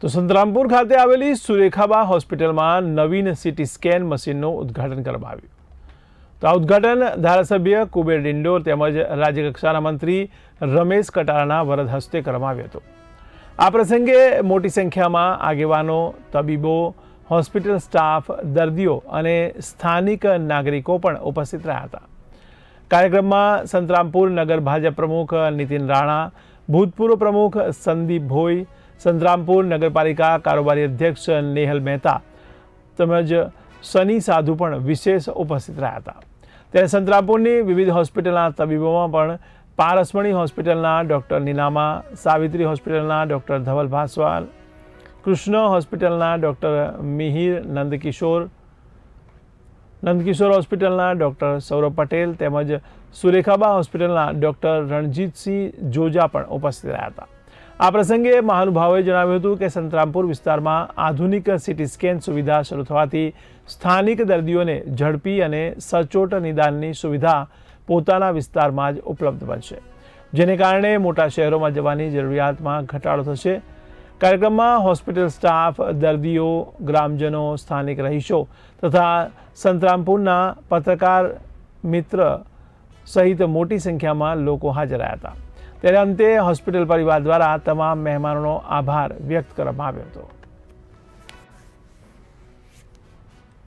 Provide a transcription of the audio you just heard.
તો સંતરામપુર ખાતે આવેલી સુરેખાબા હોસ્પિટલમાં નવીન સીટી સ્કેન મશીનનું ઉદ્ઘાટન કરવામાં આવ્યું. તો આ ઉદ્ઘાટન ધારાસભ્ય કુબેર ડિંડોર તેમજ રાજ્યકક્ષાના મંત્રી રમેશ કટારાના વરદ હસ્તે કરવામાં આવ્યું હતું. આ પ્રસંગે મોટી સંખ્યામાં આગેવાનો, તબીબો, હોસ્પિટલ સ્ટાફ, દર્દીઓ અને સ્થાનિક નાગરિકો પણ ઉપસ્થિત રહ્યા હતા. કાર્યક્રમમાં સંતરામપુર નગર ભાજપ પ્રમુખ નીતિન રાણા, ભૂતપૂર્વ પ્રમુખ સંદીપ ભોઈ, સંતરામપુર નગરપાલિકા કારોબારી અધ્યક્ષ નેહલ મહેતા તેમજ સની સાધુ પણ વિશેષ ઉપસ્થિત રહ્યા હતા. ત્યારે સંતરામપુરની વિવિધ હોસ્પિટલના તબીબોમાં પણ પારસમણી હોસ્પિટલના ડૉક્ટર નીનામા, સાવિત્રી હોસ્પિટલના ડૉક્ટર ધવલ ભાસવાલ, કૃષ્ણ હોસ્પિટલના ડૉક્ટર મિહિર નંદકિશોર હોસ્પિટલના ડૉક્ટર સૌરભ પટેલ તેમજ સુરેખાબા હોસ્પિટલના ડૉક્ટર રણજીતસિંહ જોજા પણ ઉપસ્થિત રહ્યા હતા. આ પ્રસંગે મહાનુભાવોએ જણાવ્યું હતું કે સંતરામપુર વિસ્તારમાં આધુનિક સીટી સ્કેન સુવિધા શરૂ થવાથી સ્થાનિક દર્દીઓને ઝડપી અને સચોટ નિદાનની સુવિધા પોતાના વિસ્તારમાં જ ઉપલબ્ધ બનશે, જેને કારણે મોટા શહેરોમાં જવાની જરૂરિયાતમાં ઘટાડો થશે. કાર્યક્રમમાં હોસ્પિટલ સ્ટાફ, દર્દીઓ, ગ્રામજનો, સ્થાનિક રહીશો તથા સંતરામપુરના પત્રકાર મિત્ર સહિત મોટી સંખ્યામાં લોકો હાજર રહ્યા હતા. ત્યારે અંતે હોસ્પિટલ પરિવાર દ્વારા તમામ મહેમાનોનો આભાર વ્યક્ત કરવામાં આવ્યો હતો.